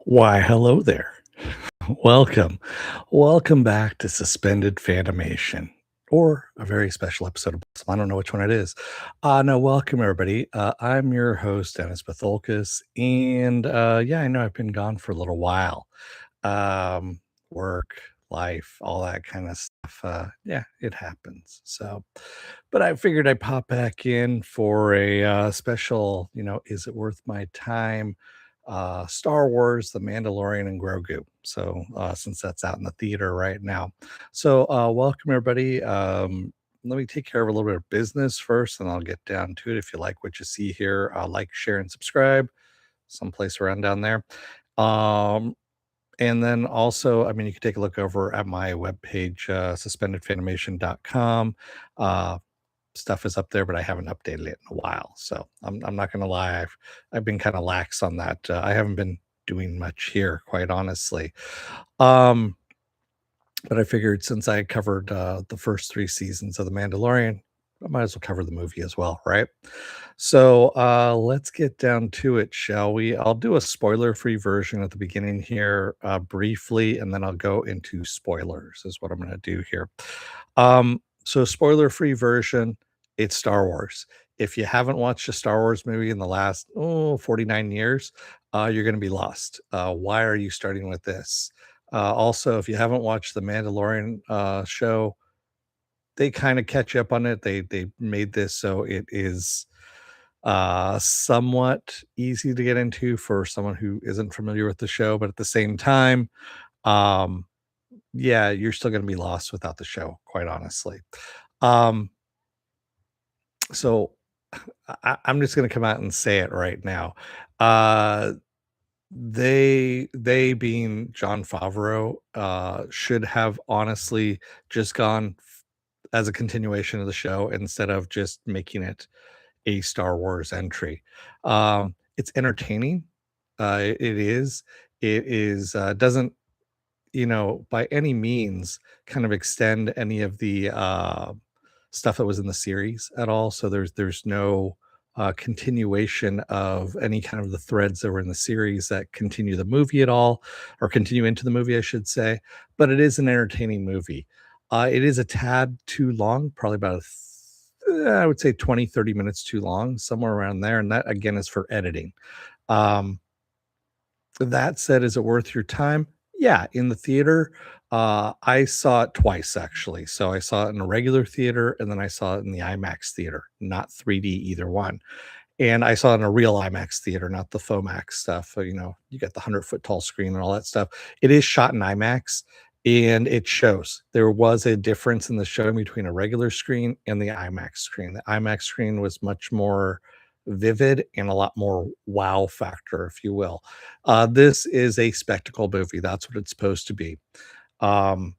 Why, hello there. Welcome. Welcome back to Suspended Fanimation, or a very special episode of Blossom. I don't know which one it is. No, welcome everybody. I'm your host, Dennis Bithoulkas, and yeah, I know I've been gone for a little while. Work, life, all that kind of stuff. Yeah, it happens. So, but I figured I'd pop back in for a special, is it worth my time? Star Wars, The Mandalorian and Grogu. So, since that's out in the theater right now. So, welcome everybody. Let me take care of a little bit of business first, and I'll get down to it. If you like what you see here, like, share, and subscribe someplace around down there. Um, and then also, I mean, you can take a look over at my webpage, suspendedfanimation.com. Stuff is up there, but I haven't updated it in a while. So I'm not gonna lie, I've been kind of lax on that. I haven't been doing much here, quite honestly. Um, but I figured since I covered the first three seasons of The Mandalorian, I might as well cover the movie as well, right? So let's get down to it, shall we? I'll do a spoiler-free version at the beginning here, briefly, and then I'll go into spoilers, is what I'm gonna do here. So spoiler-free version, it's Star Wars. If you haven't watched a Star Wars movie in the last 49 years, you're going to be lost. Why are you starting with this? Also, if you haven't watched the Mandalorian show, they kind of catch up on it. They made this so it is somewhat easy to get into for someone who isn't familiar with the show, but at the same time, um, yeah, you're still going to be lost without the show, quite honestly. Um, so I'm just gonna come out and say it right now. Uh, they being John Favreau, should have honestly just gone as a continuation of the show instead of just making it a Star Wars entry. It's entertaining. It is. It is doesn't by any means kind of extend any of the stuff that was in the series at all. So there's no continuation of any kind of the threads that were in the series that continue the movie at all, or continue into the movie, I should say. But it is an entertaining movie. It is a tad too long, probably about I would say 20-30 minutes too long, somewhere around there. And that again is for editing. Um, that said, is it worth your time? Yeah, in the theater. I saw it twice actually. So I saw it in a regular theater and then I saw it in the IMAX theater, not 3D either one. And I saw it in a real IMAX theater, not the FOMAX stuff. You got the 100-foot tall screen and all that stuff. It is shot in IMAX and it shows. There was a difference in the showing between a regular screen and the IMAX screen. The IMAX screen was much more vivid and a lot more wow factor, if you will. This is a spectacle movie. That's what it's supposed to be. Um,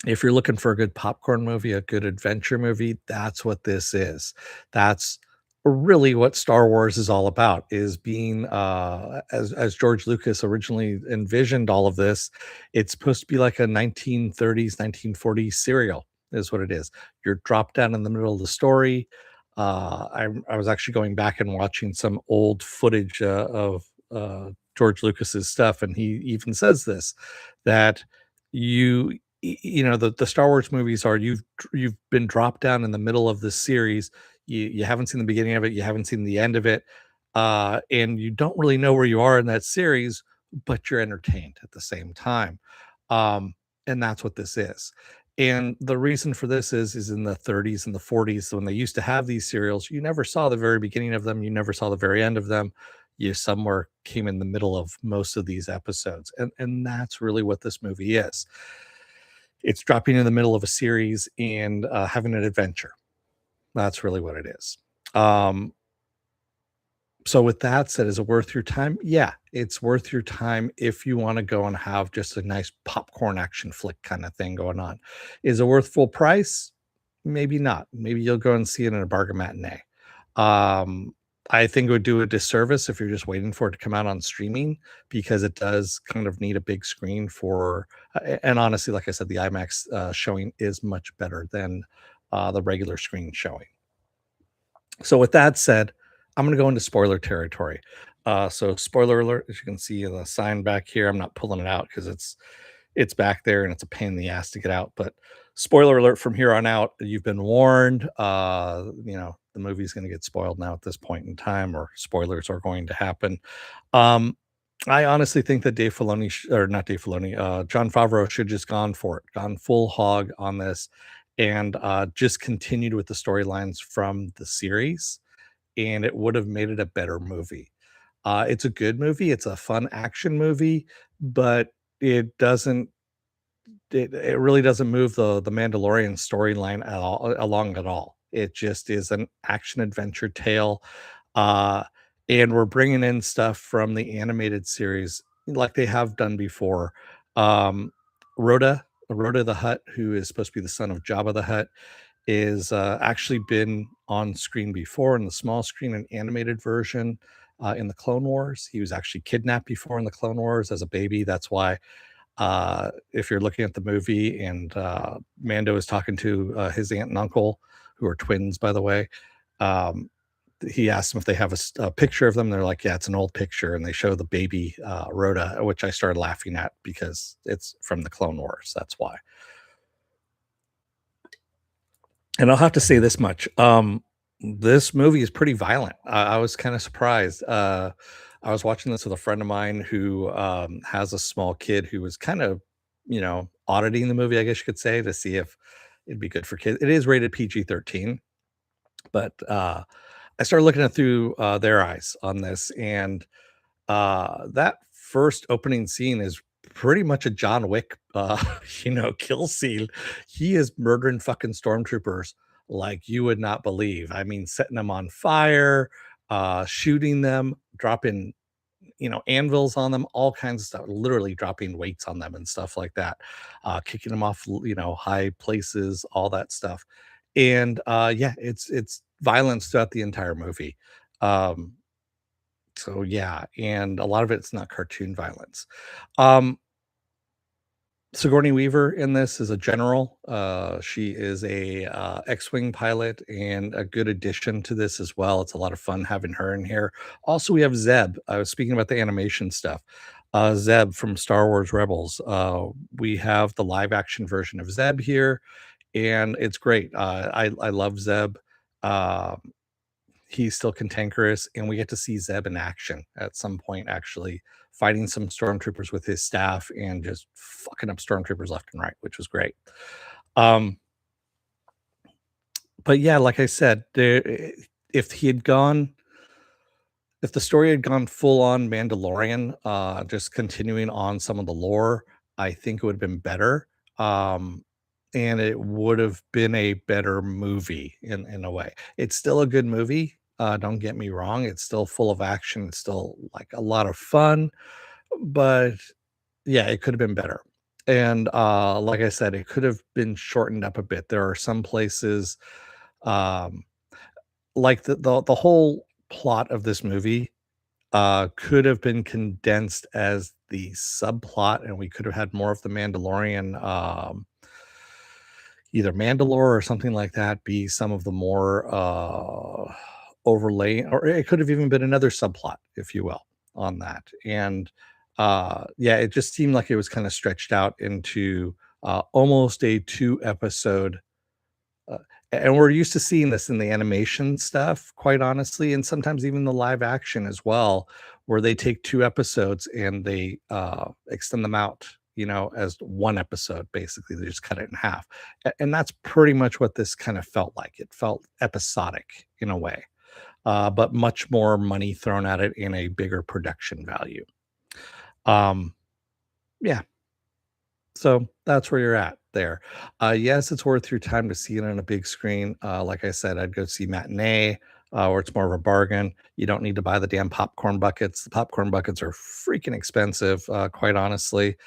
if you're looking for a good popcorn movie, a good adventure movie, that's what this is. That's really what Star Wars is all about, is being as George Lucas originally envisioned all of this, it's supposed to be like a 1930s, 1940s serial is what it is. You're dropped down in the middle of the story. I was actually going back and watching some old footage of George Lucas's stuff, and he even says this, that you the Star Wars movies are, you've been dropped down in the middle of this series. You haven't seen the beginning of it, you haven't seen the end of it, and you don't really know where you are in that series, but you're entertained at the same time. Um, and that's what this is. And the reason for this is in the 30s and the 40s when they used to have these serials, you never saw the very beginning of them, you never saw the very end of them. You somewhere came in the middle of most of these episodes. And that's really what this movie is. It's dropping in the middle of a series and having an adventure. That's really what it is. Um, so with that said, is it worth your time? Yeah, it's worth your time if you want to go and have just a nice popcorn action flick kind of thing going on. Is it worth full price? Maybe not. Maybe you'll go and see it in a bargain matinee. I think it would do a disservice if you're just waiting for it to come out on streaming, because it does kind of need a big screen for. And honestly, like I said, the IMAX showing is much better than the regular screen showing. So with that said, I'm going to go into spoiler territory. So spoiler alert, as you can see in the sign back here, I'm not pulling it out because it's back there and it's a pain in the ass to get out. But spoiler alert, from here on out, you've been warned. The movie's going to get spoiled now at this point in time, or spoilers are going to happen. Um, I honestly think that Dave Filoni, or not Dave Filoni, John Favreau should just gone for it, gone full hog on this, and just continued with the storylines from the series, and it would have made it a better movie. It's a good movie. It's a fun action movie, but it doesn't it really doesn't move the Mandalorian storyline at all along at all. It just is an action adventure tale, uh, and we're bringing in stuff from the animated series like they have done before. Um, Rhoda the Hutt, who is supposed to be the son of Jabba the Hutt, is actually been on screen before in the small screen and animated version in the Clone Wars. He was actually kidnapped before in the Clone Wars as a baby. That's why if you're looking at the movie and Mando is talking to his aunt and uncle, who are twins, by the way, um, he asks them if they have a picture of them. They're like, yeah, it's an old picture. And they show the baby Rhoda, which I started laughing at because it's from the Clone Wars. That's why. And I'll have to say this much. This movie is pretty violent. I was kind of surprised. I was watching this with a friend of mine who has a small kid who was kind of, auditing the movie, I guess you could say, to see if it'd be good for kids. It is rated PG-13, but I started looking at through their eyes on this, and that first opening scene is pretty much a John Wick, kill scene. He is murdering fucking stormtroopers like you would not believe. I mean, setting them on fire, shooting them, dropping, anvils on them, all kinds of stuff, literally dropping weights on them and stuff like that, kicking them off, high places, all that stuff. And yeah, it's violence throughout the entire movie. Um, so yeah, and a lot of it's not cartoon violence. Um, Sigourney Weaver in this is a general. She is a X-wing pilot and a good addition to this as well. It's a lot of fun having her in here. Also, we have Zeb. I was speaking about the animation stuff. Zeb from Star Wars Rebels. We have the live action version of Zeb here, and it's great. I love Zeb. Uh, he's still cantankerous, and we get to see Zeb in action at some point, actually fighting some stormtroopers with his staff and just fucking up stormtroopers left and right, which was great. Um, but yeah, like I said, if he had gone, if the story had gone full on Mandalorian, just continuing on some of the lore, I think it would have been better. Um, and it would have been a better movie in a way. It's still a good movie. Don't get me wrong. It's still full of action. It's still like a lot of fun, but yeah, it could have been better. And like I said, it could have been shortened up a bit. There are some places, um, like the whole plot of this movie could have been condensed as the subplot, and we could have had more of the Mandalorian, either Mandalore or something like that, be some of the more overlay, or it could have even been another subplot, if you will, on that. And yeah, it just seemed like it was kind of stretched out into almost a two episode, uh, and we're used to seeing this in the animation stuff, quite honestly, and sometimes even the live action as well, where they take two episodes and they extend them out, as one episode. Basically, they just cut it in half, and that's pretty much what this kind of felt like. It felt episodic in a way, but much more money thrown at it in a bigger production value. Um, yeah, so that's where you're at there. Yes, it's worth your time to see it on a big screen. Like I said, I'd go see Matinee, where it's more of a bargain. You don't need to buy the damn popcorn buckets. The popcorn buckets are freaking expensive, quite honestly.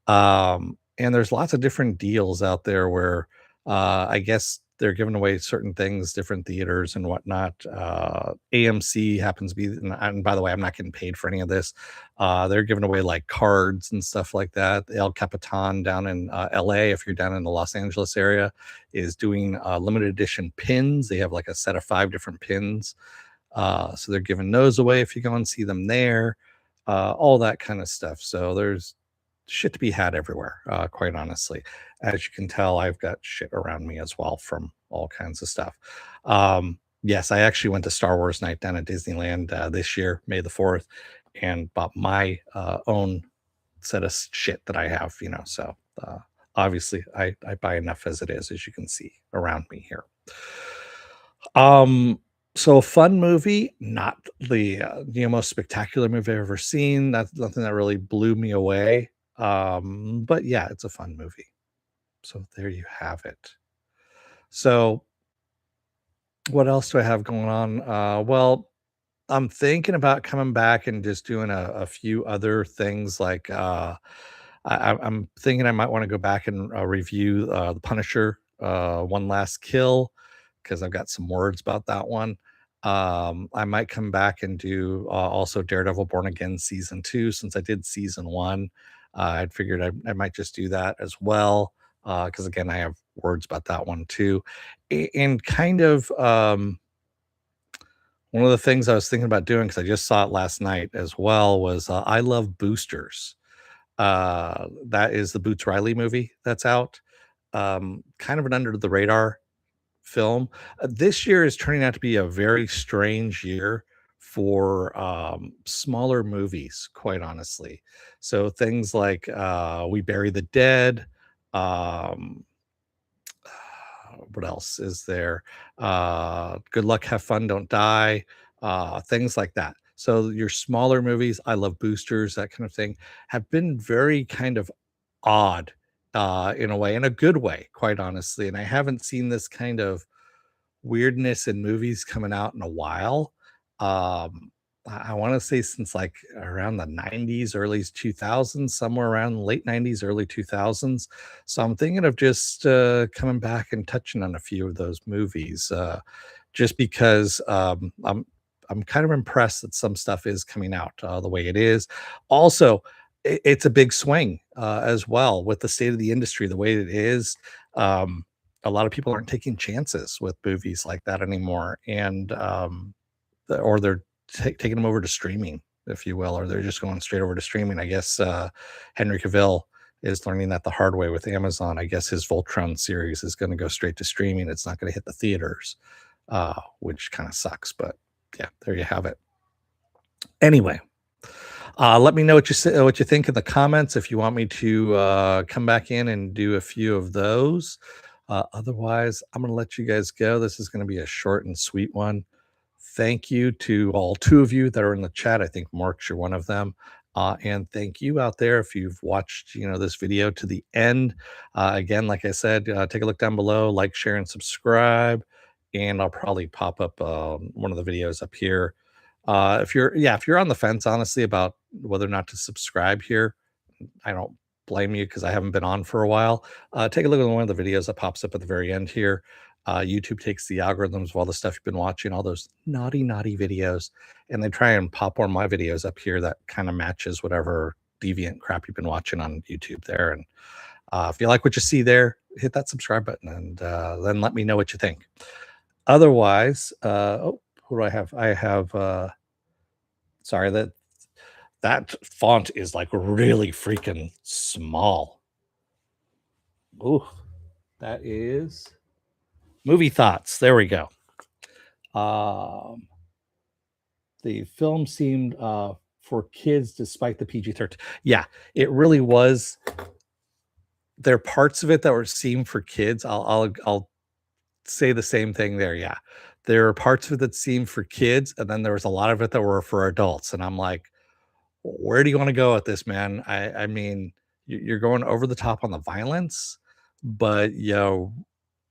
And there's lots of different deals out there where I guess they're giving away certain things, different theaters and whatnot. AMC happens to be, and by the way, I'm not getting paid for any of this. They're giving away like cards and stuff like that. El Capitan down in LA, if you're down in the Los Angeles area, is doing limited edition pins. They have like a set of 5 different pins So they're giving those away if you go and see them there, all that kind of stuff. So there's shit to be had everywhere, quite honestly. As you can tell, I've got shit around me as well from all kinds of stuff. Yes, I actually went to Star Wars night down at Disneyland this year, May the 4th, and bought my own set of shit that I have, So obviously, I buy enough as it is, as you can see around me here. Um, so a fun movie, not the most spectacular movie I've ever seen. That's nothing that really blew me away. But yeah, it's a fun movie. So there you have it. So what else do I have going on? Well, I'm thinking about coming back and just doing a few other things like I'm thinking I might want to go back and review the Punisher, One Last Kill, because I've got some words about that one. I might come back and do also Daredevil Born Again season 2, since I did season 1. I'd figured I might just do that as well, because again I have words about that one too. And kind of one of the things I was thinking about doing, because I just saw it last night as well, was I Love Boosters. That is the Boots Riley movie that's out. Kind of an under the radar film. This year is turning out to be a very strange year for smaller movies, quite honestly. So things like We Bury the Dead, um, what else is there? Good Luck, Have Fun, Don't Die, things like that. So your smaller movies, I Love Boosters, that kind of thing, have been very kind of odd in a way, in a good way, quite honestly. And I haven't seen this kind of weirdness in movies coming out in a while. I want to say since like around the 90s, early 2000s, somewhere around late 90s, early 2000s. So I'm thinking of just coming back and touching on a few of those movies, just because I'm kind of impressed that some stuff is coming out the way it is. Also, it's a big swing as well with the state of the industry, the way it is. Um, a lot of people aren't taking chances with movies like that anymore, and or they're taking them over to streaming, if you will, or they're just going straight over to streaming. I guess Henry Cavill is learning that the hard way with Amazon. I guess his Voltron series is going to go straight to streaming. It's not going to hit the theaters, which kind of sucks. But yeah, there you have it. Anyway, let me know what you think in the comments if you want me to come back in and do a few of those. Otherwise, I'm going to let you guys go. This is going to be a short and sweet one. Thank you to all two of you that are in the chat. I think Mark, you're one of them. And thank you out there if you've watched, this video to the end. Again, like I said, take a look down below, like, share, and subscribe. And I'll probably pop up one of the videos up here. If you're on the fence, honestly, about whether or not to subscribe here, I don't blame you because I haven't been on for a while. Take a look at one of the videos that pops up at the very end here. YouTube takes the algorithms of all the stuff you've been watching, all those naughty videos, and they try and pop one of my videos up here that kind of matches whatever deviant crap you've been watching on YouTube there. And if you like what you see there, hit that subscribe button and then let me know what you think. Otherwise, who do I have? I have, sorry, that font is like really freaking small. Ooh, that is Movie Thoughts. There we go. Um, the film seemed for kids despite the PG-13. Yeah, it really was. There are parts of it that were seemed for kids. I'll say the same thing there. Yeah, there are parts of it that seemed for kids, and then there was a lot of it that were for adults. And I'm like, where do you want to go with this, man? I mean, you're going over the top on the violence, but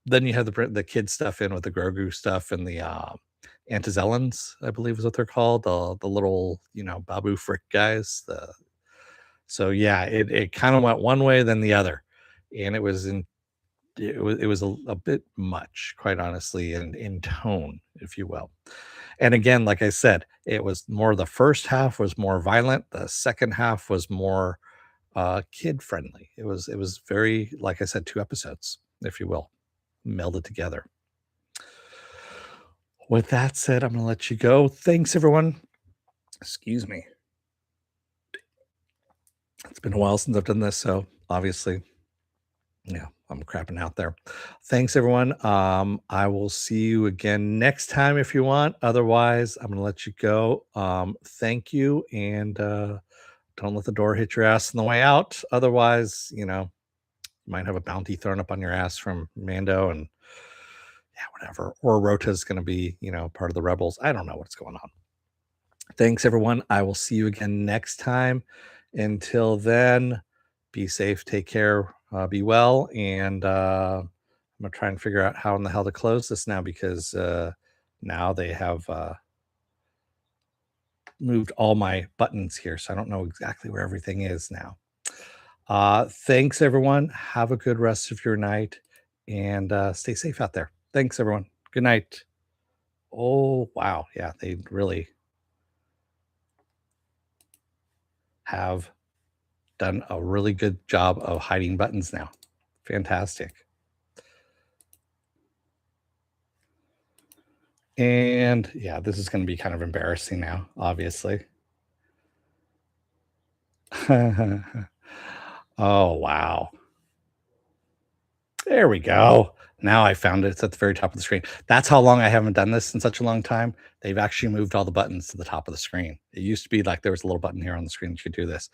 then you have the kid stuff in with the Grogu stuff and the Antizellans, I believe is what they're called, the little Babu Frick guys. So yeah, it kind of went one way then the other, and it was a bit much, quite honestly, in tone, if you will. And again, like I said, it was more, the first half was more violent, the second half was more kid friendly. It was very, like I said, two episodes, if you will, melded together. With that said, I'm gonna let you go. Thanks, everyone. Excuse me. It's been a while since I've done this, so obviously, yeah, I'm crapping out there. Thanks, everyone. I will see you again next time if you want. Otherwise, I'm gonna let you go. Thank you, and don't let the door hit your ass on the way out. Otherwise, you might have a bounty thrown up on your ass from Mando, and yeah, whatever. Or Rota's gonna be, part of the rebels. I don't know what's going on. Thanks, everyone. I will see you again next time. Until then, be safe, take care, be well, and I'm gonna try and figure out how in the hell to close this now because now they have moved all my buttons here, so I don't know exactly where everything is now. Thanks, everyone. Have a good rest of your night, and stay safe out there. Thanks, everyone. Good night. Oh, wow. Yeah, they really have done a really good job of hiding buttons now. Fantastic. And yeah, this is going to be kind of embarrassing now, obviously. Oh, wow. There we go. Now I found it. It's at the very top of the screen. That's how long I haven't done this in such a long time. They've actually moved all the buttons to the top of the screen. It used to be like there was a little button here on the screen that you could do this.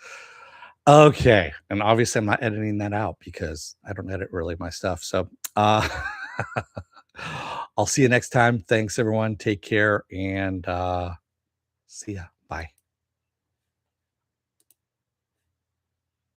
Okay. And obviously, I'm not editing that out because I don't edit really my stuff. So, I'll see you next time. Thanks, everyone. Take care and see ya.